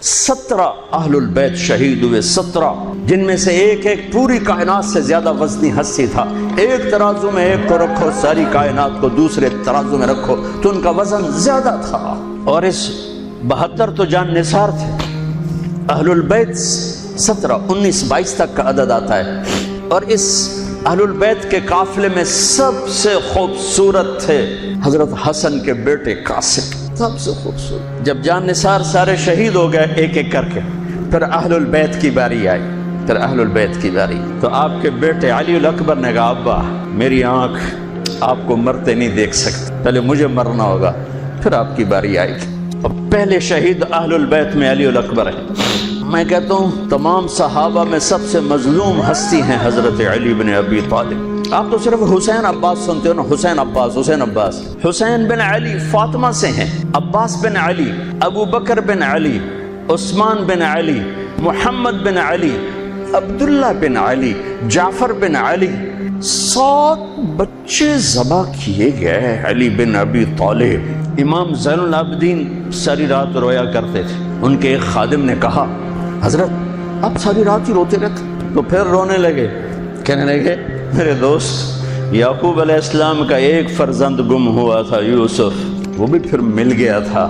17 اہل البیت شہید ہوئے، 17، جن میں سے ایک ایک پوری کائنات سے زیادہ وزنی ہستی تھا۔ ایک ترازو میں ایک کو رکھو، ساری کائنات کو دوسرے ترازو میں رکھو تو ان کا وزن زیادہ تھا۔ اور اس 72 تو جان نثار تھے۔ اہل البیت 17، 19، 22 تک کا عدد آتا ہے۔ اور اس اہل البیت کے قافلے میں سب سے خوبصورت تھے حضرت حسن کے بیٹے قاسم، سب سے خوبصورت۔ جب جان نثار سارے شہید ہو گئے ایک ایک کر کے، پھر اہل البیت کی باری آئی، پھر اہل البیت کی باری، تو آپ کے بیٹے علی الاکبر نے کہا ابا میری آنکھ آپ کو مرتے نہیں دیکھ سکتی، پہلے مجھے مرنا ہوگا، پھر آپ کی باری آئے گی۔ اور پہلے شہید اہل البیت میں علی الاکبر ہے۔ میں کہتا ہوں تمام صحابہ میں سب سے مظلوم ہستی ہیں حضرت علی بن ابی طالب۔ آپ تو صرف حسین عباس سنتے ہو نا، حسین عباس، حسین عباس۔ حسین بن علی فاطمہ سے ہیں، عباس بن علی، ابو بکر بن علی، عثمان بن علی، محمد بن علی، عبداللہ بن علی، جعفر بن علی، 7 بچے ذبح کیے گئے علی بن ابی طالب۔ امام زین العابدین ساری رات رویا کرتے تھے۔ ان کے ایک خادم نے کہا حضرت آپ ساری رات ہی روتے رہتے، تو پھر رونے لگے، کہنے لگے میرے دوست یعقوب علیہ السلام کا ایک فرزند گم ہوا تھا یوسف، وہ بھی پھر مل گیا تھا۔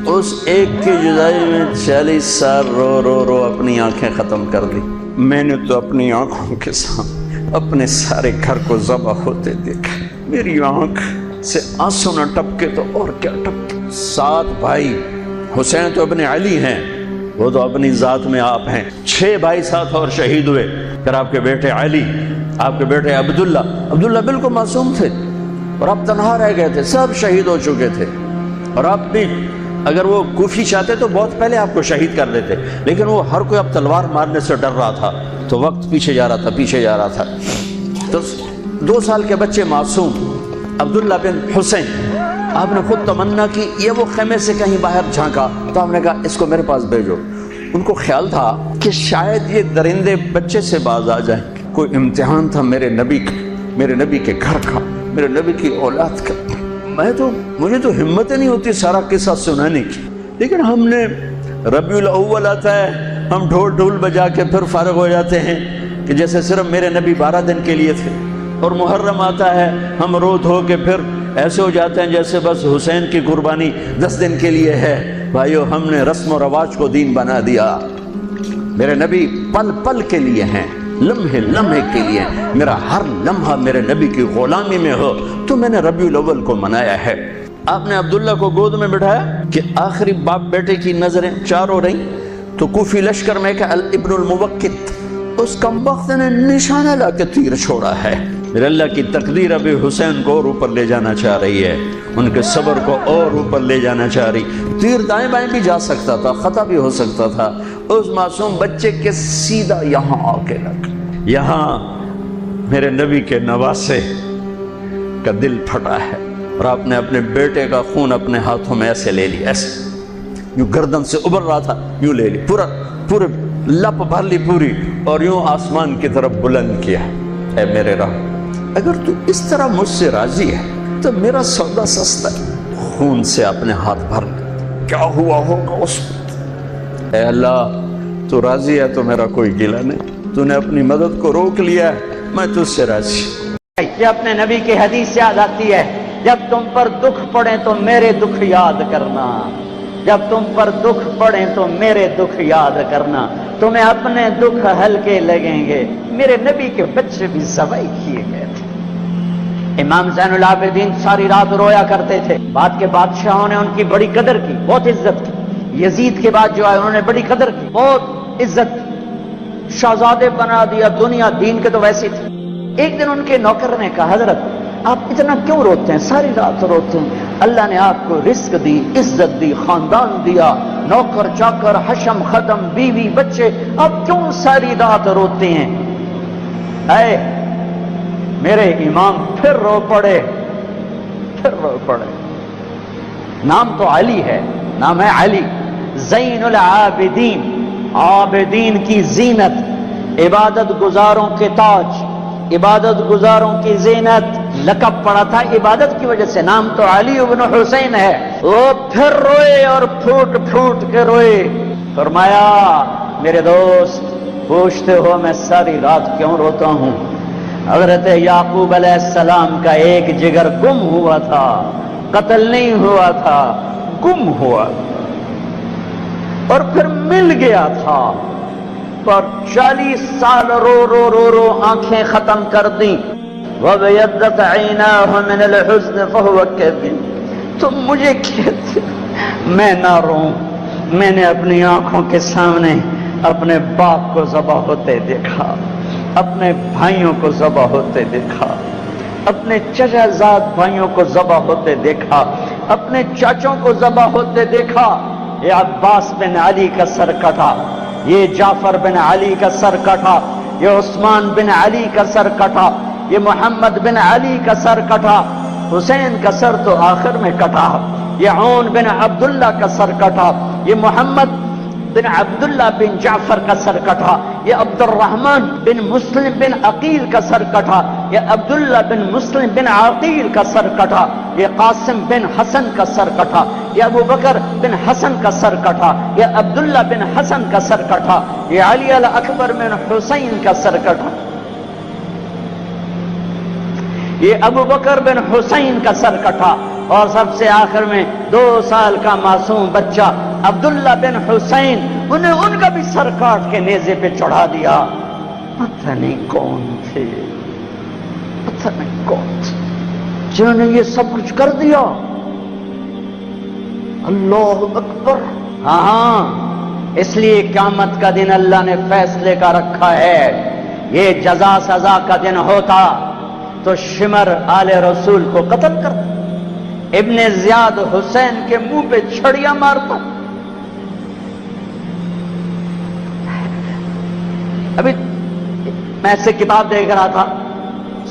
اس ایک کی جدائی میں 40 سال رو رو رو اپنی آنکھیں ختم کر دی۔ میں نے تو اپنی آنکھوں کے سامنے اپنے سارے گھر کو ذبح ہوتے دیکھا، میری آنکھ سے آنسو نہ ٹپکے تو اور کیا ٹپکے۔ 7 بھائی، حسین تو ابن علی ہیں، وہ تو اپنی ذات میں آپ ہیں۔ 6 بھائی ساتھ اور شہید ہوئے، پھر آپ کے بیٹے علی، آپ کے بیٹے عبداللہ بالکل معصوم تھے اور آپ تنہا رہ گئے تھے، سب شہید ہو چکے تھے۔ اور آپ بھی اگر وہ کوفی چاہتے تو بہت پہلے آپ کو شہید کر دیتے، لیکن وہ ہر کوئی اب تلوار مارنے سے ڈر رہا تھا، تو وقت پیچھے جا رہا تھا۔ تو 2 سال کے بچے معصوم عبداللہ بن حسین، آپ نے خود تمنا کی، یہ وہ خیمے سے کہیں باہر جھانکا تو ہم نے کہا اس کو میرے پاس بھیجو۔ ان کو خیال تھا کہ شاید یہ درندے بچے سے باز آ جائیں، کوئی امتحان تھا میرے نبی کا، میرے نبی کے گھر کا، میرے نبی کی اولاد کا۔ مجھے تو ہمت نہیں ہوتی سارا قصہ سنانے کی، لیکن ہم نے ربیع الاول آتا ہے، ہم ڈھول بجا کے پھر فارغ ہو جاتے ہیں کہ جیسے صرف میرے نبی 12 دن کے لیے تھے، اور محرم آتا ہے ہم رو دھو کے پھر ایسے ہو جاتے ہیں جیسے بس حسین کی قربانی 10 دن کے لیے ہے۔ بھائیو ہم نے رسم و رواج کو دین بنا دیا۔ میرے نبی پل پل کے لیے ہیں، لمحے لمحے کے لیے، میرا ہر لمحہ میرے نبی کی غلامی میں ہو، تو میں نے ربیع الاول کو منایا ہے۔ آپ نے عبداللہ کو گود میں بٹھایا کہ آخری باپ بیٹے کی نظریں 4 ہو رہی، تو کوفی لشکر میں کہ ابن الموقت، اس کمبخت نے نشانہ لا کے تیر چھوڑا ہے۔ میرے اللہ کی تقدیر ابھی حسین کو اور اوپر لے جانا چاہ رہی ہے، ان کے صبر کو اور اوپر لے جانا چاہ رہی۔ تیر دائیں بائیں بھی جا سکتا تھا، خطا بھی ہو سکتا تھا، اس معصوم بچے کے سیدھا یہاں آ کے لگ، یہاں میرے نبی کے نواسے کا دل پھٹا ہے، اور آپ نے اپنے بیٹے کا خون اپنے ہاتھوں میں ایسے لے لیا، ایسے یوں گردن سے ابھر رہا تھا، یوں لے لی، پورے لپ بھر لی پوری، اور یوں آسمان کی طرف بلند کیا۔ اے میرے رب، اگر تو اس طرح مجھ سے راضی ہے تو میرا سودا سستا ہے، خون سے اپنے ہاتھ بھر لے، کیا ہوا ہوگا اس وقت۔ اے اللہ تو راضی ہے تو میرا کوئی گلہ نہیں، تو نے اپنی مدد کو روک لیا ہے، میں تجھ سے راضی۔ یہ اپنے نبی کی حدیث یاد آتی ہے، جب تم پر دکھ پڑے تو میرے دکھ یاد کرنا، جب تم پر دکھ پڑے تو میرے دکھ یاد کرنا، تمہیں اپنے دکھ ہلکے لگیں گے۔ میرے نبی کے بچے بھی ذبح کیے گئے تھے۔ امام زین العابدین ساری رات رویا کرتے تھے۔ بعد کے بادشاہوں نے ان کی بڑی قدر کی، بہت عزت کی۔ یزید کے بعد جو آئے انہوں نے بڑی قدر کی، بہت عزت کی، شہزادے بنا دیا، دنیا دین کے تو ویسی تھی۔ ایک دن ان کے نوکر نے کہا حضرت آپ اتنا کیوں روتے ہیں، ساری رات روتے ہیں، اللہ نے آپ کو رزق دی، عزت دی، خاندان دیا، نوکر چاکر، حشم ختم، بیوی بچے، آپ کیوں ساری رات روتے ہیں؟ اے میرے امام پھر رو پڑے، نام تو علی ہے، نام ہے علی، زین العابدین، عابدین کی زینت، عبادت گزاروں کے تاج، عبادت گزاروں کی زینت، لقب پڑا تھا عبادت کی وجہ سے، نام تو علی ابن حسین ہے۔ وہ پھر روئے اور پھوٹ پھوٹ کے روئے۔ فرمایا میرے دوست پوچھتے ہو میں ساری رات کیوں روتا ہوں؟ حضرت یعقوب علیہ السلام کا ایک جگر گم ہوا تھا، قتل نہیں ہوا تھا، گم ہوا اور پھر مل گیا تھا، اور 40 سال رو رو رو رو آنکھیں ختم کر دیں۔ وَبَيَضَّتْ عَيْنَاهُ مِنَ الْحُزْنِ فَهُوَ كَظِيمٌ۔ تم مجھے کہتے میں نہ روں، میں نے اپنی آنکھوں کے سامنے اپنے باپ کو ذبح ہوتے دیکھا، اپنے بھائیوں کو ذبح ہوتے دیکھا، اپنے چچا زاد بھائیوں کو ذبح ہوتے دیکھا، اپنے چاچوں کو ذبح ہوتے دیکھا۔ یہ عباس بن علی کا سر کٹا، یہ جعفر بن علی کا سر کٹا، یہ عثمان بن علی کا سر کٹا، یہ محمد بن علی کا سر کٹا، حسین کا سر تو آخر میں کٹا، یہ عون بن عبداللہ کا سر کٹا، یہ محمد بن عبداللہ بن جعفر کا سر کٹا، یہ عبد الرحمن بن مسلم بن عقیل کا سر کٹا، یہ عبداللہ بن مسلم بن عقیل کا سر کٹا، یہ قاسم بن حسن کا سر کٹا، یہ ابو بکر بن حسن کا سر کٹا، یہ عبداللہ بن حسن کا سر کٹا، یہ علی الاکبر بن حسین کا سر کٹا، یہ ابو بکر بن حسین کا سر کٹا، اور سب سے آخر میں 2 سال کا معصوم بچہ عبداللہ بن حسین، انہیں ان کا بھی سر کاٹ کے نیزے پہ چڑھا دیا۔ پتہ نہیں کون تھے، پتہ نہیں کون تھے جنہوں نے یہ سب کچھ کر دیا۔ اللہ اکبر۔ ہاں اس لیے قیامت کا دن اللہ نے فیصلے کا رکھا ہے، یہ جزا سزا کا دن ہوتا تو شمر آل رسول کو قتل کرتا، ابن زیاد حسین کے منہ پہ چھڑیاں مارتا۔ ابھی میں ایسے کتاب دیکھ رہا تھا،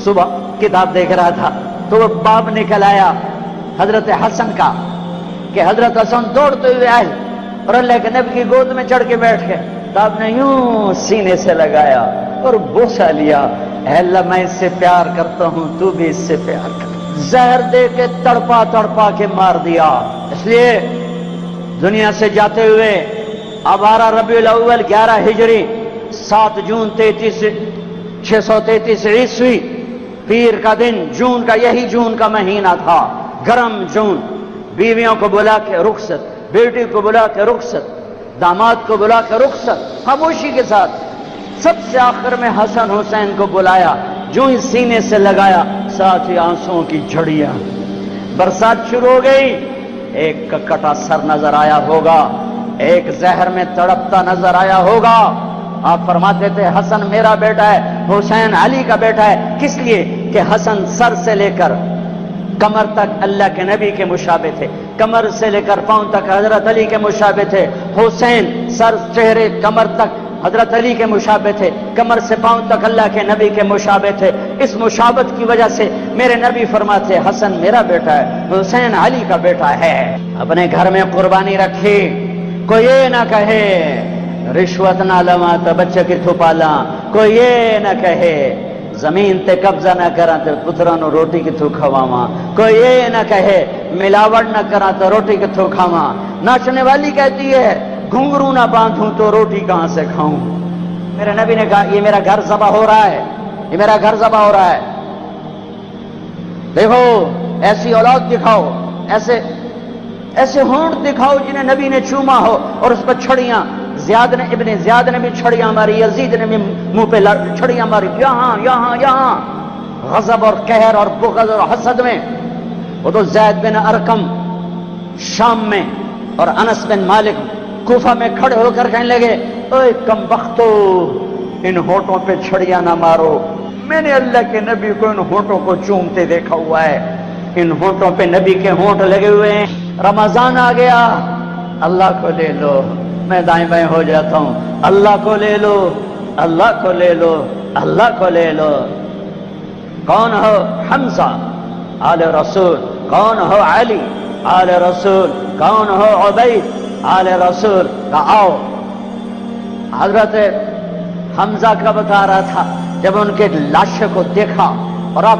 صبح کتاب دیکھ رہا تھا تو وہ باب نکل آیا حضرت حسن کا کہ حضرت حسن دوڑتے ہوئے آئے اور اللہ کے نبی کی گود میں چڑھ کے بیٹھ گئے، تو آپ نے یوں سینے سے لگایا اور بوسہ لیا، اے اللہ میں اس سے پیار کرتا ہوں، تو بھی اس سے پیار کر۔ زہر دے کے تڑپا تڑپا کے مار دیا۔ اس لیے دنیا سے جاتے ہوئے 12 ربیع الاول 11 ہجری 7 جون 633 عیسوی پیر کا دن، جون کا یہی جون کا مہینہ تھا، گرم جون، بیویوں کو بلا کے رخصت، بیٹی کو بلا کے رخصت، داماد کو بلا کے رخصت، خاموشی کے ساتھ۔ سب سے آخر میں حسن حسین کو بلایا، جو ہی سینے سے لگایا ساتھ ہی آنسوؤں کی جھڑیاں، برسات شروع ہو گئی۔ ایک کا کٹا سر نظر آیا ہوگا، ایک زہر میں تڑپتا نظر آیا ہوگا۔ آپ فرماتے تھے حسن میرا بیٹا ہے، حسین علی کا بیٹا ہے، کس لیے کہ حسن سر سے لے کر کمر تک اللہ کے نبی کے مشابہ تھے، کمر سے لے کر پاؤں تک حضرت علی کے مشابہ تھے، حسین سر چہرے کمر تک حضرت علی کے مشابہ تھے، کمر سے پاؤں تک اللہ کے نبی کے مشابہ تھے۔ اس مشابہت کی وجہ سے میرے نبی فرماتے حسن میرا بیٹا ہے، حسین علی کا بیٹا ہے۔ اپنے گھر میں قربانی رکھی، کوئی یہ نہ کہے رشوت نہ لواں تو بچے کی تھوپالاں، کوئی یہ نہ کہے زمین تے قبضہ نہ کراں تو پتراں نو روٹی کی تھو کھواواں، کوئی یہ نہ کہے ملاوٹ نہ کراں تو روٹی کی تھو کھاواں۔ ناچنے والی کہتی ہے گھنگرو نہ باندھوں تو روٹی کہاں سے کھاؤں۔ میرے نبی نے کہا یہ میرا گھر ذبح ہو رہا ہے، یہ میرا گھر ذبح ہو رہا ہے، دیکھو ایسی اولاد دکھاؤ، ایسے ہونٹ دکھاؤ جنہیں نبی نے چوما ہو اور اس پر چھڑیاں، ابن زیاد نے بھی چھڑیاں ماری، یزید نے بھی منہ پہ چھڑیاں ماری، یہاں یہاں یہاں، غضب اور قہر اور بغض اور حسد میں۔ وہ تو زید بن ارقم شام میں اور انس بن مالک کوفہ میں کھڑے ہو کر کہنے لگے اے کم بختو، ان ہونٹوں پہ چھڑیاں نہ مارو، میں نے اللہ کے نبی کو ان ہونٹوں کو چومتے دیکھا ہوا ہے، ان ہونٹوں پہ نبی کے ہونٹ لگے ہوئے ہیں۔ رمضان آ گیا، اللہ کو لے لو، میں دائیں بائیں ہو جاتا ہوں، اللہ کو لے لو، اللہ کو لے لو، اللہ کو لے لو۔ کون ہو؟ حمزہ آل رسول، کون ہو؟ علی آل رسول، کون ہو؟ عبید آل رسول۔ کا آؤ، حضرت حمزہ کا بتا رہا تھا جب ان کے لاشوں کو دیکھا اور اب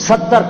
70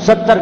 70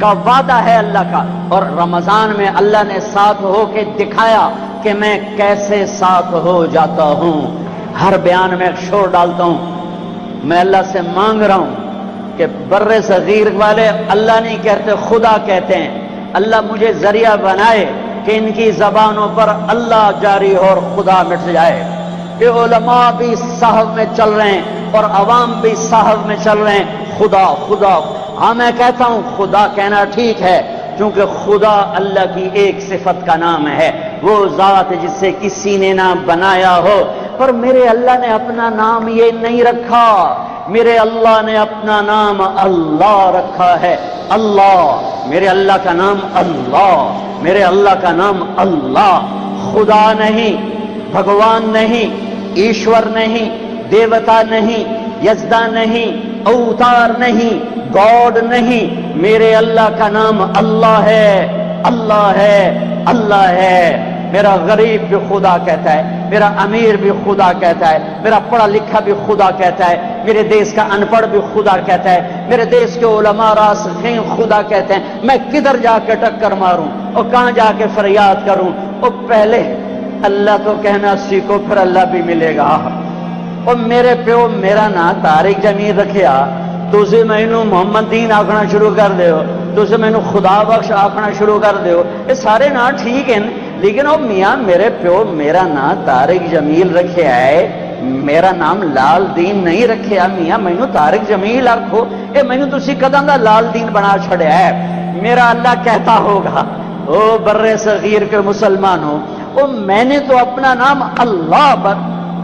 کا وعدہ ہے اللہ کا، اور رمضان میں اللہ نے ساتھ ہو کے دکھایا کہ میں کیسے ساتھ ہو جاتا ہوں۔ ہر بیان میں شور ڈالتا ہوں، میں اللہ سے مانگ رہا ہوں کہ بر صغیر والے اللہ نہیں کہتے، خدا کہتے ہیں، اللہ مجھے ذریعہ بنائے کہ ان کی زبانوں پر اللہ جاری ہو اور خدا مٹ جائے۔ کہ علماء بھی صحف میں چل رہے ہیں اور عوام بھی صحف میں چل رہے ہیں، خدا خدا۔ ہاں میں کہتا ہوں خدا کہنا ٹھیک ہے، کیونکہ خدا اللہ کی ایک صفت کا نام ہے، وہ ذات جس سے کسی نے نہ بنایا ہو۔ پر میرے اللہ نے اپنا نام یہ نہیں رکھا، میرے اللہ نے اپنا نام اللہ رکھا ہے۔ اللہ، میرے اللہ کا نام اللہ، میرے اللہ کا نام اللہ، خدا نہیں، بھگوان نہیں، ایشور نہیں، دیوتا نہیں، یزدا نہیں، اوتار نہیں، گاڈ نہیں، میرے اللہ کا نام اللہ ہے، اللہ ہے، اللہ ہے۔ میرا غریب بھی خدا کہتا ہے، میرا امیر بھی خدا کہتا ہے، میرا پڑھا لکھا بھی خدا کہتا ہے، میرے دیش کا ان پڑھ بھی خدا کہتا ہے، میرے دیش کے علماء راسخین خدا کہتے ہیں۔ میں کدھر جا کے ٹکر ماروں اور کہاں جا کے فریاد کروں؟ اور پہلے اللہ تو کہنا سیکھو، پھر اللہ بھی ملے گا۔ اور میرے پیو میرا نا طارق جمیل رکھیا، تُسے مینوں محمد دین آکھنا شروع کر دیو، تُسے مینوں خدا بخش آکھنا شروع کر دیو، یہ سارے نا ٹھیک ہیں، لیکن وہ میاں میرے پیو میرا نا طارق جمیل رکھیا ہے، میرا نام لال دین نہیں رکھیا۔ میاں مینوں طارق جمیل آکھو، اے مینوں تسی کداں دا لال دین بنا چھڑیا ہے؟ میرا اللہ کہتا ہوگا، او بر صغیر کے مسلمانوں، او میں نے تو اپنا نام اللہ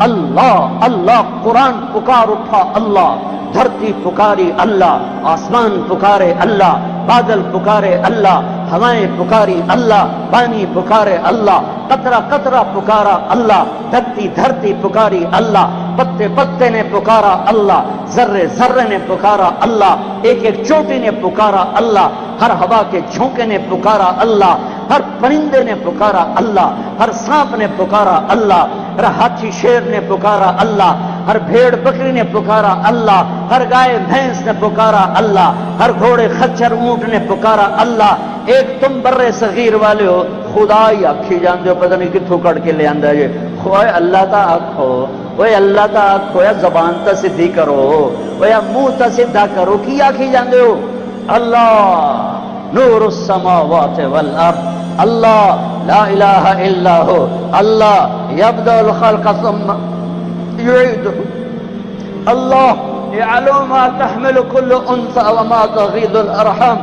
اللہ اللہ، قرآن پکار اٹھا اللہ، دھرتی پکاری اللہ، آسمان پکارے اللہ، بادل پکارے اللہ، ہوائیں پکاری اللہ، پانی پکارے اللہ، قطرہ قطرہ پکارا اللہ، دھرتی دھرتی پکاری اللہ، پتے پتے نے پکارا اللہ، ذرے ذرے نے پکارا اللہ، ایک ایک چوٹی نے پکارا اللہ، ہر ہوا کے جھونکے نے پکارا اللہ، ہر پرندے نے پکارا اللہ، ہر سانپ نے پکارا اللہ، ہر ہاتھی شیر نے پکارا اللہ، ہر بھیڑ بکری نے پکارا اللہ، ہر گائے بھینس نے پکارا اللہ، ہر گھوڑے خچر اونٹ نے پکارا اللہ۔ ایک تم بر صغیر والے ہو، خدا ہی آکھی جاندے ہو، پتہ نہیں کتھوں کڑ کے لے آندا ہے۔ خوئے اللہ تا آکھو، اوے اللہ تا آکھو، یا زبان تا سدھی کرو، اوے یا منہ تا سدھا کرو، کی آکھی جاندے ہو؟ اللہ نور السماوات والارض، اللہ لا الہ الا ہو، اللہ یبدأ الخلق ثم يعيده، اللہ يعلم ما تحمل كل انثى وما تغيض الارحام،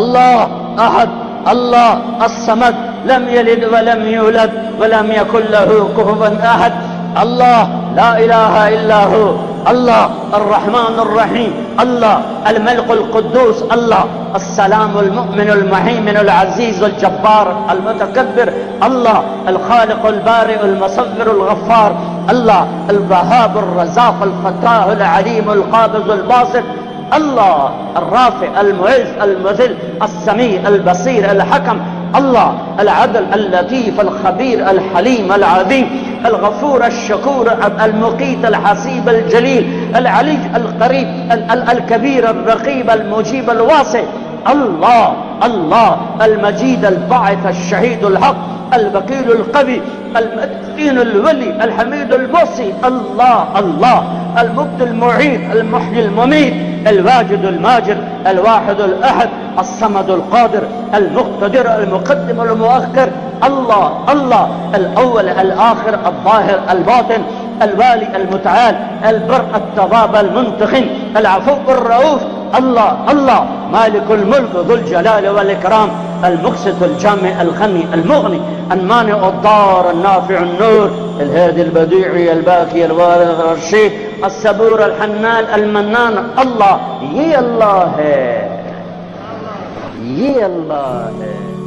اللہ احد، اللہ الصمد، لم يلد ولم يولد ولم يكن له كفوا احد، اللہ لا الہ الا ہو، اللہ الرحمن الرحیم، اللہ الملك القدوس، اللہ السلام المؤمن المهيمن العزيز الجبار المتكبر، الله الخالق البارئ المصور الغفار، الله الوهاب الرزاق الفتاح العليم القابض الباسط، الله الرافع المعز المذل السميع البصير الحكم، الله العدل اللطيف الخبير الحليم العظيم الغفور الشكور المقيت الحسيب الجليل العلي القريب الكبير الرقيب المجيب الواسع، الله الله المجيد الباعث الشهيد الحق الوكيل القوي المتين الولي الحميد المحصي، الله الله المبدي المعيد المحيي المميت الواجد الماجد الواحد الأحد الصمد القادر المقتدر المقدم المؤخر، الله الله الأول الآخر الظاهر الباطن الوالي المتعال البر التواب المنتقم العفو الرؤوف، الله الله مالك الملك ذو الجلال والإكرام المقسط الجامع الغني المغني المانع الضار النافع النور الهادي البديع الباقي الوارث الرشيد الصبور الحنان المنان، اللہ یہ اللہ ہے، یہ اللہ ہے۔